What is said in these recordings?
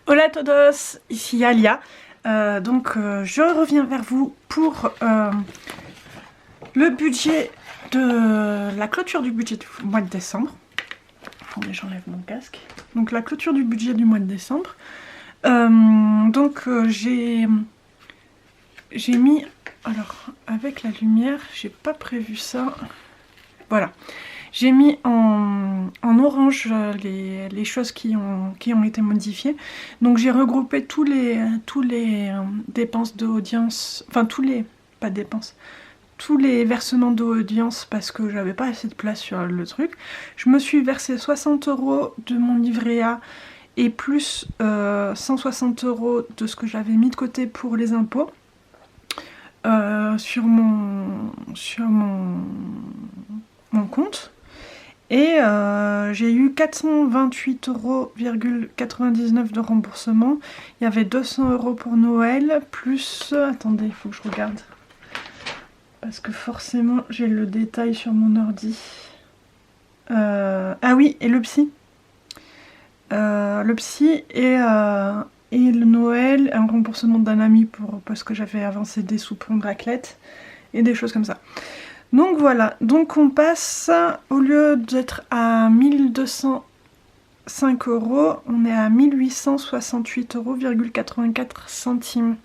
Hola a todos, ici Alia. Je reviens vers vous pour le budget de la clôture du budget du mois de décembre. Attendez, j'enlève mon casque. Donc la clôture du budget du mois de décembre. J'ai mis, alors avec la lumière, j'ai pas prévu ça. Voilà. J'ai mis en orange les choses qui ont été modifiées. Donc j'ai regroupé tous les dépenses d'audience, enfin tous les versements d'audience parce que j'avais pas assez de place sur le truc. Je me suis versé 60 € de mon livret A et plus 160 € de ce que j'avais mis de côté pour les impôts sur mon compte. Et j'ai eu 428,99 € de remboursement. Il y avait 200 € pour Noël, plus... Attendez, il faut que je regarde. Parce que forcément, j'ai le détail sur mon ordi. Ah oui, et le psy. Le psy et le Noël, un remboursement d'un ami parce que j'avais avancé des sous pour une raclette. Et des choses comme ça. Donc voilà, donc on passe, au lieu d'être à 1205 €, on est à 1868,84 €.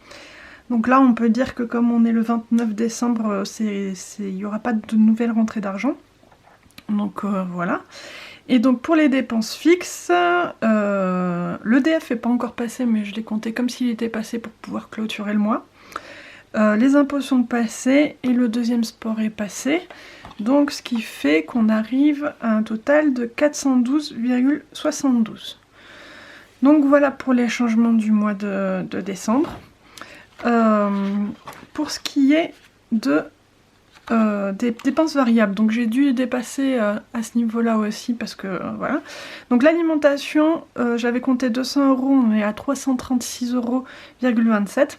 Donc là on peut dire que comme on est le 29 décembre, il n'y aura pas de nouvelle rentrée d'argent. Donc voilà. Et donc pour les dépenses fixes, l'EDF n'est pas encore passé, mais je l'ai compté comme s'il était passé pour pouvoir clôturer le mois. Les impôts sont passés et le deuxième sport est passé. Donc ce qui fait qu'on arrive à un total de 412,72 €. Donc voilà pour les changements du mois de décembre. Pour ce qui est des dépenses variables, donc j'ai dû dépasser à ce niveau-là aussi parce que voilà. Donc l'alimentation, j'avais compté 200 €, on est à 336,27 €.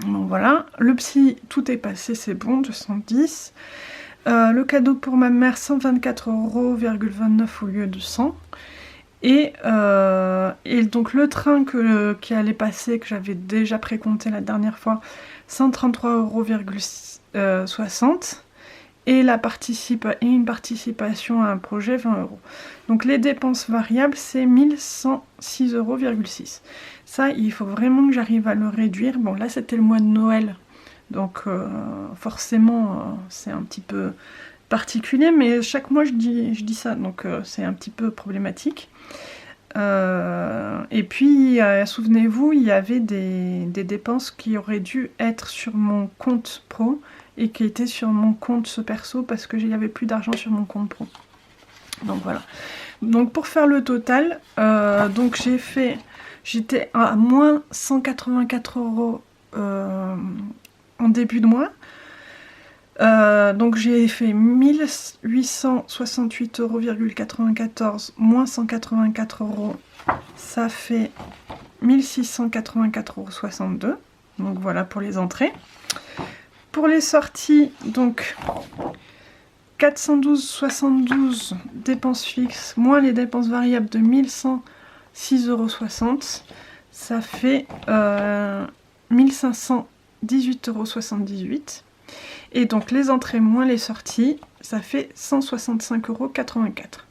Bon voilà, le psy, tout est passé, c'est bon, 210. Le cadeau pour ma mère, 124,29 € au lieu de 100. Et donc le train qui allait passer, que j'avais déjà précompté la dernière fois, 133,60 €. Et une participation à un projet, 20 €. Donc les dépenses variables, c'est 1106,6 €. Ça, il faut vraiment que j'arrive à le réduire. Bon, là, c'était le mois de Noël, donc forcément, c'est un petit peu particulier, mais chaque mois, je dis ça, donc c'est un petit peu problématique. Et puis, souvenez-vous, il y avait des dépenses qui auraient dû être sur mon compte pro, et qui était sur mon compte perso parce que j'avais plus d'argent sur mon compte pro. Donc voilà. Donc pour faire le total, donc j'étais à moins 184 € en début de mois. Donc j'ai fait 1868,94 € moins 184 €, ça fait 1684,62 €. Donc voilà pour les entrées. Pour les sorties, donc 412,72 € dépenses fixes, moins les dépenses variables de 1106,60 €, ça fait 1518,78 €. Et donc les entrées moins les sorties, ça fait 165,84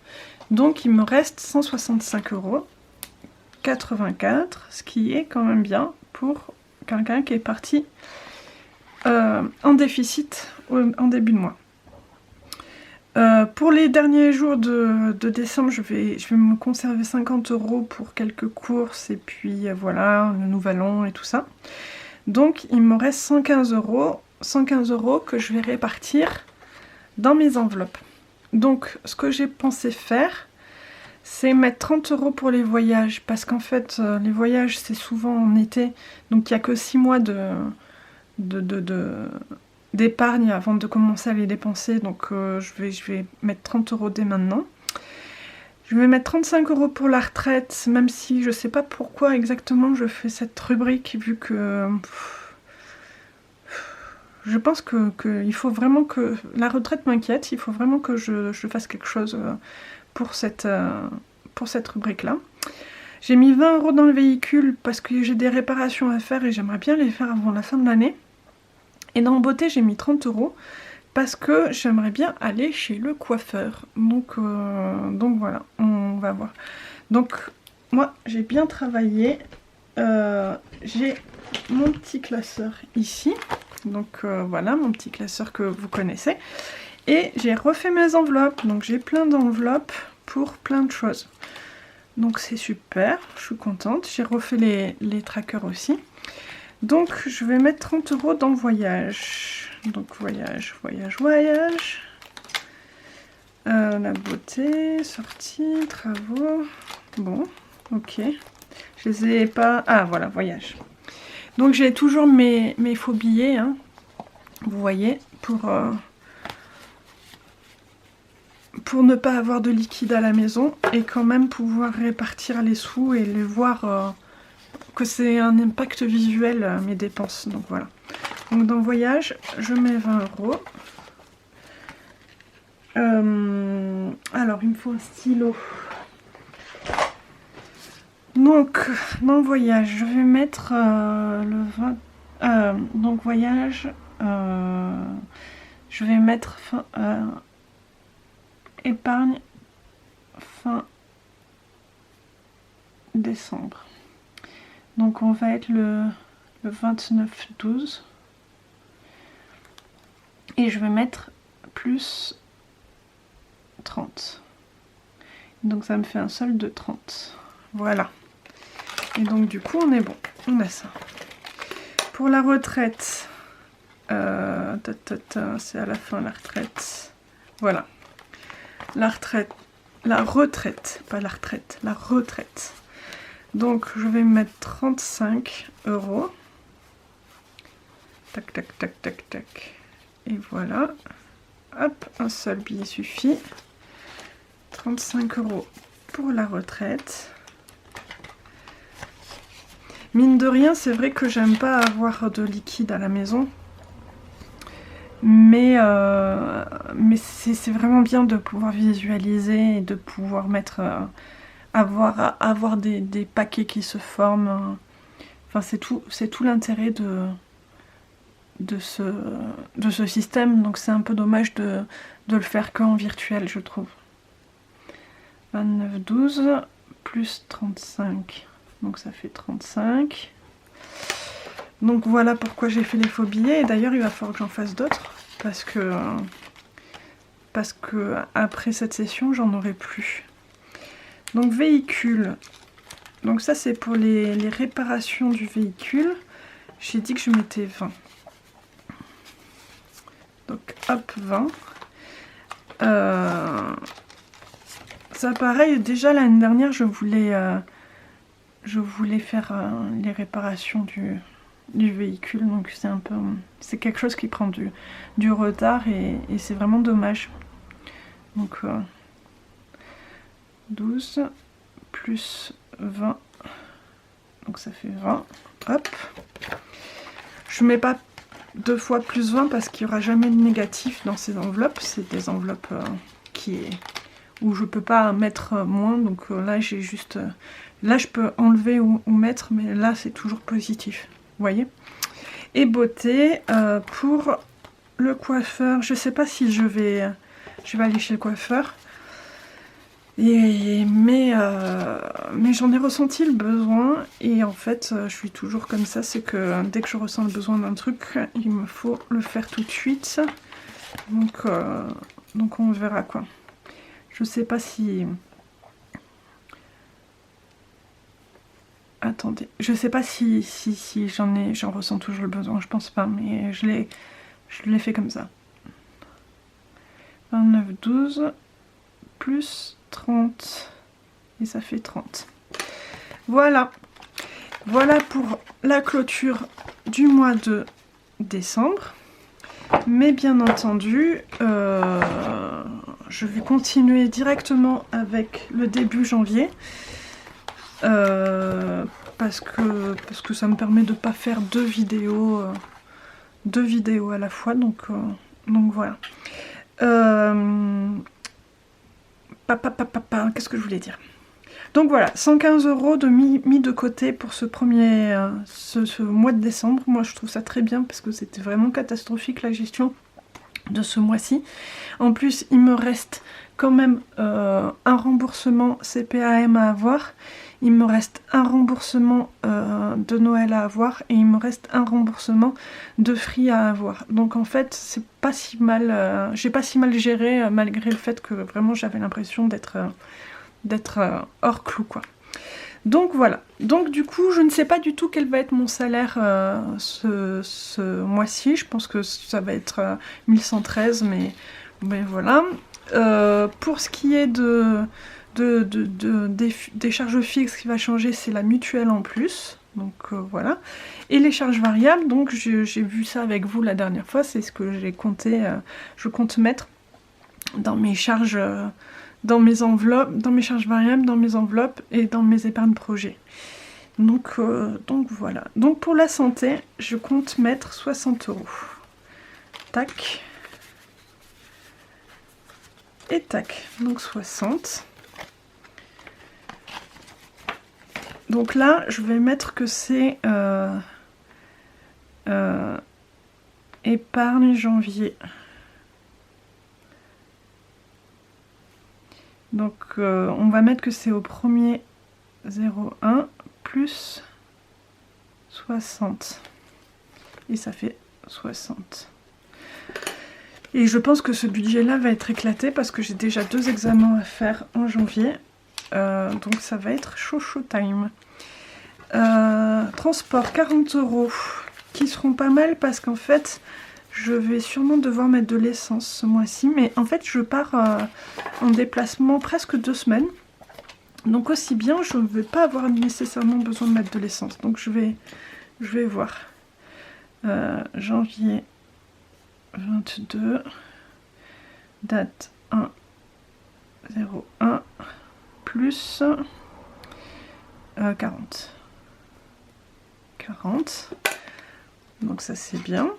€. Donc il me reste 165,84 €, ce qui est quand même bien pour quelqu'un qui est parti en déficit en début de mois. Pour les derniers jours de décembre, je vais me conserver 50 € pour quelques courses et puis voilà, le nouvel an et tout ça. Donc il me reste 115 €, que je vais répartir dans mes enveloppes. Donc ce que j'ai pensé faire, c'est mettre 30 € pour les voyages, parce qu'en fait les voyages c'est souvent en été, donc il n'y a que 6 mois d'épargne avant de commencer à les dépenser, donc je vais mettre 30 € dès maintenant. Je vais mettre 35 € pour la retraite, même si je sais pas pourquoi exactement je fais cette rubrique, vu que je pense qu'il faut vraiment que la retraite m'inquiète, il faut vraiment que je fasse quelque chose pour cette rubrique là. J'ai mis 20 € dans le véhicule parce que j'ai des réparations à faire et j'aimerais bien les faire avant la fin de l'année. Et dans beauté, j'ai mis 30 € parce que j'aimerais bien aller chez le coiffeur. Donc voilà, on va voir. Donc moi, j'ai bien travaillé. J'ai mon petit classeur ici. Donc voilà, mon petit classeur que vous connaissez. Et j'ai refait mes enveloppes. Donc j'ai plein d'enveloppes pour plein de choses. Donc c'est super, je suis contente. J'ai refait les trackers aussi. Donc je vais mettre 30 € dans voyage. Donc voyage. La beauté, sortie, travaux. Bon, ok. Je les ai pas... Ah voilà, voyage. Donc j'ai toujours mes faux billets, hein, vous voyez, pour ne pas avoir de liquide à la maison et quand même pouvoir répartir les sous et les voir que c'est un impact visuel mes dépenses. Donc voilà. Donc dans voyage, je mets 20 €. Alors il me faut un stylo. Donc dans voyage, je vais mettre le 20. Donc voyage, je vais mettre épargne fin décembre. Donc on va être le 29/12 et je vais mettre plus 30. Donc ça me fait un solde de 30. Voilà. Et donc du coup on est bon, on a ça. Pour la retraite, c'est à la fin la retraite. Voilà. La retraite, pas la retraite, la retraite. Donc je vais mettre 35 €. Tac, tac, tac, tac, tac. Et voilà. Hop, un seul billet suffit. 35 € pour la retraite. Mine de rien, c'est vrai que j'aime pas avoir de liquide à la maison. Mais c'est vraiment bien de pouvoir visualiser et de pouvoir mettre... avoir des paquets qui se forment. Enfin, c'est tout l'intérêt de ce système. Donc c'est un peu dommage de le faire qu'en virtuel, je trouve. 29/12 plus 35. Donc ça fait 35. Donc voilà pourquoi j'ai fait les faux billets. Et d'ailleurs, il va falloir que j'en fasse d'autres. Parce que après cette session, j'en aurai plus. Donc véhicule. Donc ça, c'est pour les réparations du véhicule. J'ai dit que je mettais 20. Donc hop, 20. Ça pareil, déjà l'année dernière, je voulais faire les réparations du véhicule, donc c'est quelque chose qui prend du retard et c'est vraiment dommage. Donc 12 plus 20, donc ça fait 20. Hop, je mets pas 2 fois plus 20 parce qu'il n'y aura jamais de négatif dans ces enveloppes. C'est des enveloppes où je peux pas mettre moins, donc là j'ai juste... là je peux enlever ou mettre, mais là c'est toujours positif, vous voyez. Et beauté, pour le coiffeur, je sais pas si je vais aller chez le coiffeur, mais j'en ai ressenti le besoin, et en fait je suis toujours comme ça, c'est que dès que je ressens le besoin d'un truc, il me faut le faire tout de suite, donc on verra quoi. Je sais pas si... Attendez, je sais pas si j'en ressens toujours le besoin, je pense pas, mais je l'ai fait comme ça. 29/12 plus 30 et ça fait 30. Voilà. Voilà pour la clôture du mois de décembre. Mais bien entendu, je vais continuer directement avec le début janvier. Parce que ça me permet de pas faire deux vidéos à la fois, donc voilà. Qu'est-ce que je voulais dire? Donc voilà, 115 € de mis de côté pour ce ce mois de décembre. Moi je trouve ça très bien parce que c'était vraiment catastrophique la gestion de ce mois-ci. En plus il me reste quand même un remboursement CPAM à avoir. Il me reste un remboursement de Noël à avoir et il me reste un remboursement de Free à avoir. Donc en fait, c'est pas si mal, j'ai pas si mal géré malgré le fait que vraiment j'avais l'impression d'être hors clou quoi. Donc voilà. Donc du coup, je ne sais pas du tout quel va être mon salaire ce mois-ci. Je pense que ça va être 1113, mais voilà. Pour ce qui est des charges fixes, ce qui va changer, c'est la mutuelle en plus. Donc voilà. Et les charges variables, donc j'ai vu ça avec vous la dernière fois, c'est ce que j'ai compté, je compte mettre dans mes charges, dans mes enveloppes, dans mes charges variables, dans mes enveloppes et dans mes épargnes projets. Donc voilà. Donc pour la santé, je compte mettre 60 €. Tac. Et tac. Donc 60. Donc là, je vais mettre que c'est épargne janvier. Donc on va mettre que c'est au 1er 01 plus 60. Et ça fait 60. Et je pense que ce budget-là va être éclaté parce que j'ai déjà 2 examens à faire en janvier. Donc ça va être chaud time. Transport 40 € qui seront pas mal parce qu'en fait je vais sûrement devoir mettre de l'essence ce mois-ci, mais en fait je pars en déplacement presque 2 semaines, donc aussi bien je ne vais pas avoir nécessairement besoin de mettre de l'essence, donc je vais voir. Janvier 22, date 1/01 plus 40. Donc ça c'est bien.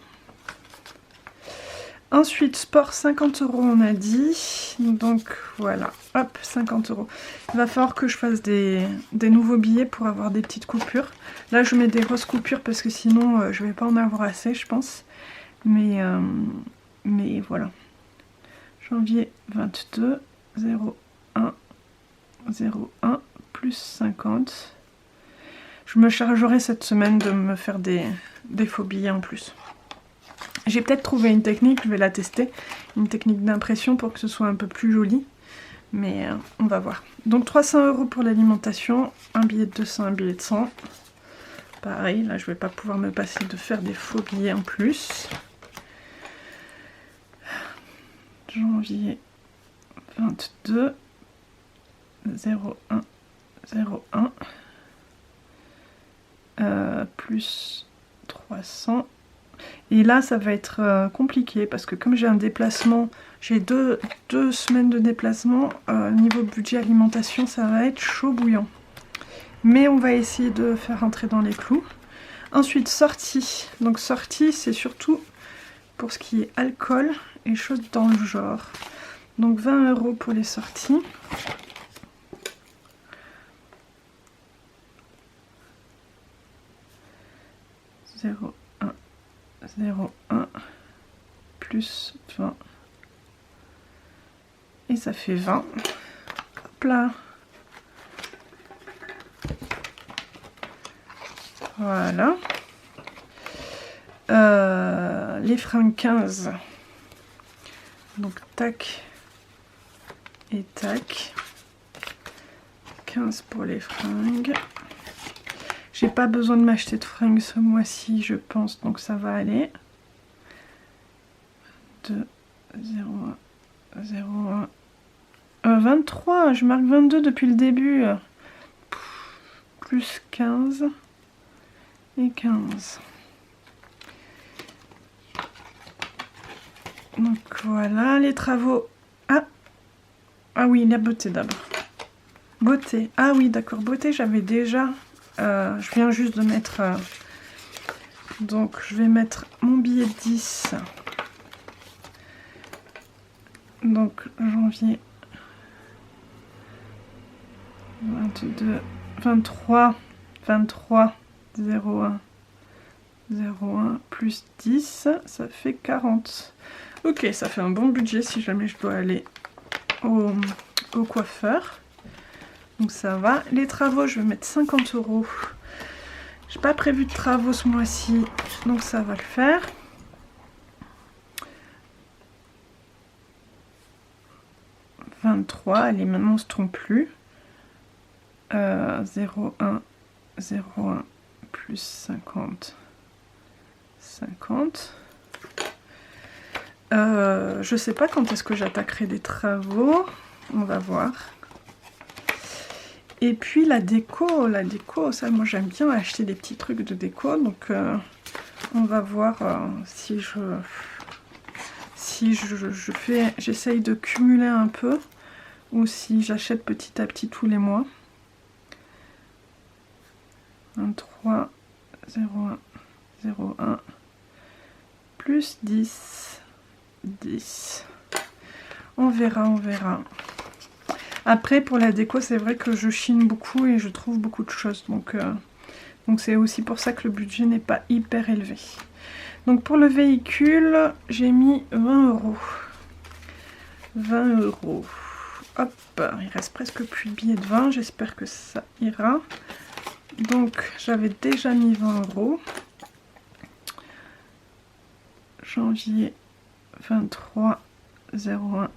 Ensuite sport 50 € on a dit, donc voilà, hop 50 €. Il va falloir que je fasse des nouveaux billets pour avoir des petites coupures. Là je mets des grosses coupures parce que sinon je vais pas en avoir assez je pense, mais voilà. Janvier 22 01 plus 50. Je me chargerai cette semaine de me faire des faux billets en plus. J'ai peut-être trouvé une technique, je vais la tester, une technique d'impression pour que ce soit un peu plus joli, mais on va voir. Donc 300 € pour l'alimentation, un billet de 200, un billet de 100. Pareil, là je vais pas pouvoir me passer de faire des faux billets en plus. Janvier 22 01 plus 300. Et là ça va être compliqué parce que comme j'ai un déplacement, j'ai deux semaines de déplacement, niveau budget alimentation ça va être chaud bouillant, mais on va essayer de faire rentrer dans les clous. Ensuite sortie, donc sortie c'est surtout pour ce qui est alcool et choses dans le genre, donc 20 € pour les sorties. Zéro 1 plus 20 et ça fait 20. Hop là, voilà. Les fringues 15, donc tac et tac, 15 pour les fringues. J'ai pas besoin de m'acheter de fringues ce mois-ci, je pense, donc ça va aller. 2, 0, 1, 23, je marque 22 depuis le début. Plus 15 et 15. Donc voilà, les travaux. Ah oui, la beauté d'abord. Beauté, ah oui, d'accord, beauté, j'avais déjà... je viens juste de mettre... donc je vais mettre mon billet de 10. Donc janvier 22, 23, 23, 01, 01 plus 10, ça fait 40. Ok, ça fait un bon budget si jamais je dois aller au coiffeur. Donc ça va. Les travaux, je vais mettre 50 €. J'ai pas prévu de travaux ce mois-ci, donc ça va le faire. « 23, allez, maintenant on se trompe plus. 01, 01 plus 50, 50. Je sais pas quand est-ce que j'attaquerai des travaux, on va voir. Et puis la déco, ça moi j'aime bien acheter des petits trucs de déco, donc on va voir si j'essaye de cumuler un peu ou si j'achète petit à petit tous les mois. 23, 01, 01 plus 10, 10. On verra, on verra. Après, pour la déco, c'est vrai que je chine beaucoup et je trouve beaucoup de choses. Donc c'est aussi pour ça que le budget n'est pas hyper élevé. Donc pour le véhicule, j'ai mis 20 €. 20 €. Hop, il reste presque plus de billets de 20. J'espère que ça ira. Donc j'avais déjà mis 20 €. Janvier 23, 01,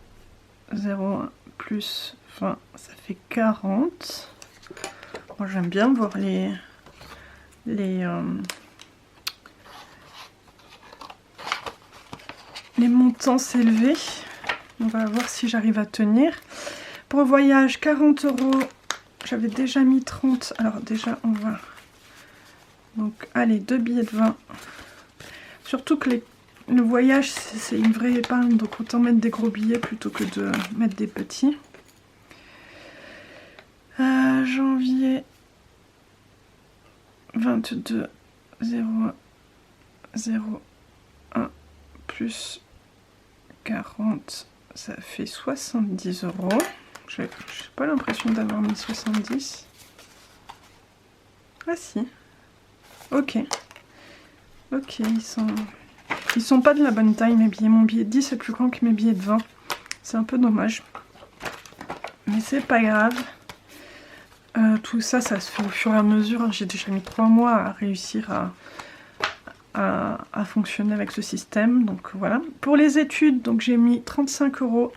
01 plus 20, ça fait 40. Moi j'aime bien voir les montants s'élever. On va voir si j'arrive à tenir. Pour le voyage, 40 €. J'avais déjà mis 30. Alors déjà on va... Donc allez, 2 billets de 20. Surtout que le voyage c'est une vraie épargne, donc autant mettre des gros billets plutôt que de mettre des petits. Janvier 22, 01, 01 plus 40, ça fait 70 €. J'ai pas l'impression d'avoir mis 70. Ah si. Ok. Ok, ils sont pas de la bonne taille mes billets. Mon billet de 10 est plus grand que mes billets de 20. C'est un peu dommage. Mais c'est pas grave. Tout ça, ça se fait au fur et à mesure. J'ai déjà mis 3 mois à réussir à fonctionner avec ce système. Donc voilà. Pour les études, donc j'ai mis 35 €.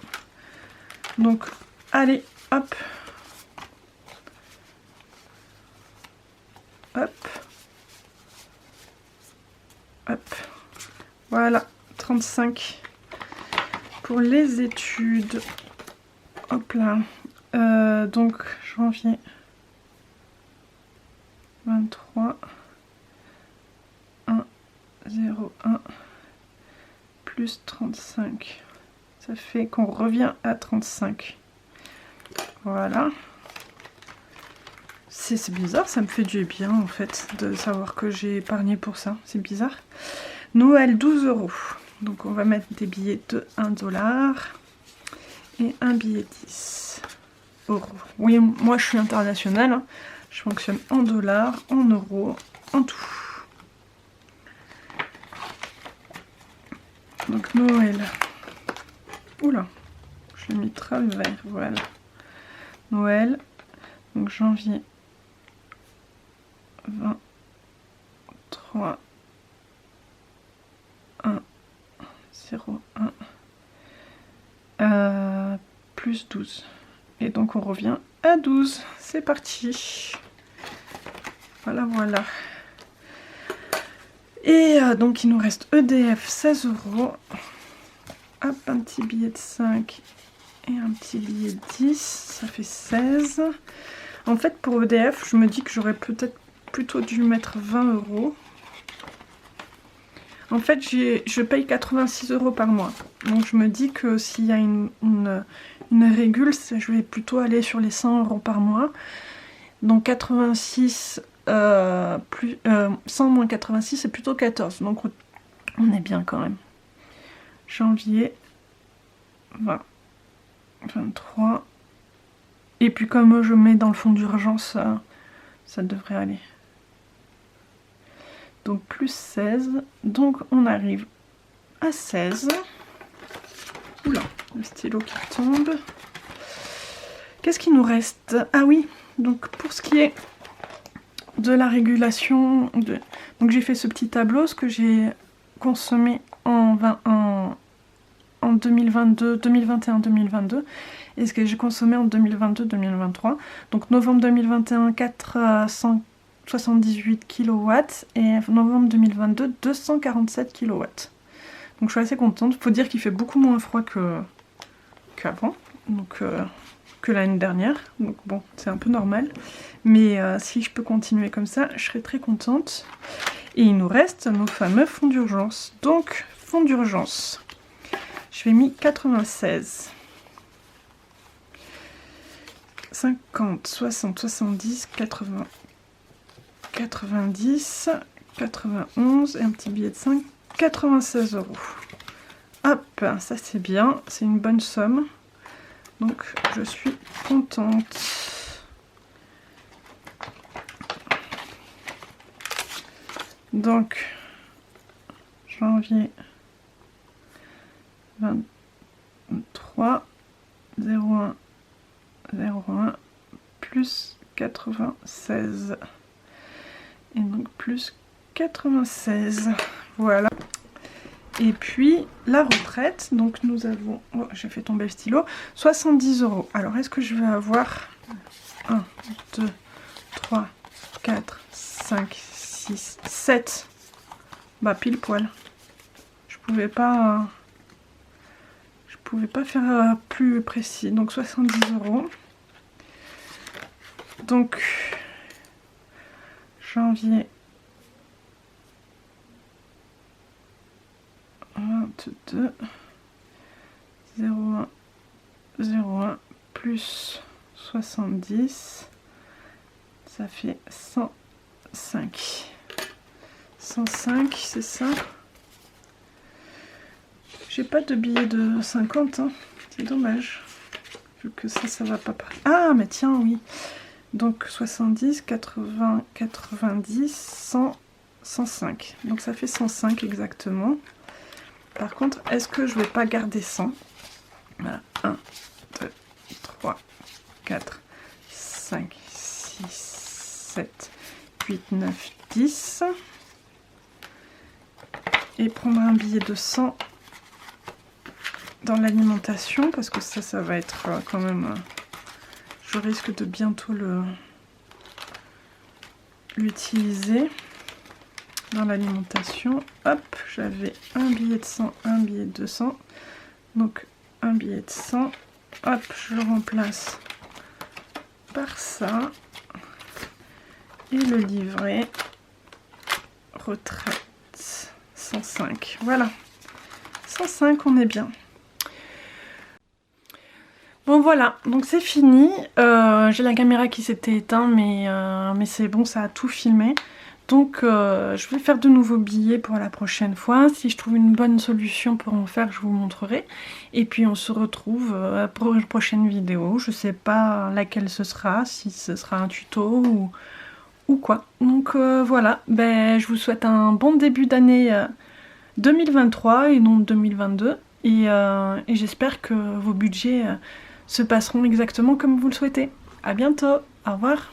Donc allez, hop. Hop. Hop. Voilà, 35 pour les études. Hop là. Donc janvier 23 1 0 1 plus 35. Ça fait qu'on revient à 35. Voilà. C'est bizarre, ça me fait du bien en fait de savoir que j'ai épargné pour ça. C'est bizarre. Noël 12 €. Donc on va mettre des billets de 1 $ et un billet 10 €. Oui, moi je suis internationale, hein. Je fonctionne en dollars, en euros, en tout. Donc Noël. Oula, je l'ai mis travers, voilà. Noël, donc janvier 23 1 0 1 plus 12. Et donc on revient à 12. C'est parti. Voilà, voilà. Et donc il nous reste EDF 16 €. Hop, un petit billet de 5 et un petit billet de 10. Ça fait 16. En fait pour EDF, je me dis que j'aurais peut-être plutôt dû mettre 20 €. En fait, je paye 86 € par mois. Donc je me dis que s'il y a une régule, je vais plutôt aller sur les 100 € par mois. Donc 86 plus 100 moins 86, c'est plutôt 14. Donc on est bien quand même. Janvier 20, 23. Et puis comme je mets dans le fond d'urgence, ça devrait aller. Donc plus 16, donc on arrive à 16. Oula, le stylo qui tombe. Qu'est-ce qu'il nous reste? Ah oui, donc pour ce qui est de la régulation, donc j'ai fait ce petit tableau, ce que j'ai consommé en 2022, 2021-2022 et ce que j'ai consommé en 2022-2023. Donc novembre 2021, 478 kW et novembre 2022, 247 kW. Donc je suis assez contente. Faut dire qu'il fait beaucoup moins froid qu'avant, donc que l'année dernière. Donc bon, c'est un peu normal. Mais si je peux continuer comme ça, je serais très contente. Et il nous reste nos fameux fonds d'urgence. Donc, fonds d'urgence. Je vais mis 96. 50, 60, 70, 80, 90, 91 et un petit billet de 5, 96 €. Hop, ça c'est bien, c'est une bonne somme. Donc je suis contente. Donc janvier 23 01 01 plus 96 et donc plus 96, voilà. Et puis la retraite, donc nous avons, oh, j'ai fait tomber le stylo, 70 €. Alors est-ce que je vais avoir 1 2 3 4 5 6 7, bah pile poil. Je pouvais pas faire plus précis. Donc 70 €. Donc janvier 22 01 01 plus 70, ça fait 105. 105, c'est ça. J'ai pas de billet de 50, hein. C'est dommage. Vu que ça va pas... Ah, mais tiens, oui. Donc 70, 80, 90, 100, 105. Donc ça fait 105 exactement. Par contre, est-ce que je vais pas garder 100? Voilà. 1, 2, 3, 4, 5, 6, 7, 8, 9, 10. Et prendre un billet de 100 dans l'alimentation, parce que ça va être quand même... je risque de bientôt l'utiliser dans l'alimentation. Hop, j'avais un billet de 100, un billet de 200. Donc un billet de 100. Hop, je le remplace par ça. Et le livret retraite 105. Voilà. 105, on est bien. Bon voilà, donc c'est fini. J'ai la caméra qui s'était éteinte, mais c'est bon, ça a tout filmé. Donc je vais faire de nouveaux billets pour la prochaine fois. Si je trouve une bonne solution pour en faire, je vous montrerai. Et puis on se retrouve pour une prochaine vidéo. Je sais pas laquelle ce sera, si ce sera un tuto ou quoi. Donc voilà, ben, je vous souhaite un bon début d'année 2023 et non 2022. Et j'espère que vos budgets se passeront exactement comme vous le souhaitez. À bientôt, au revoir.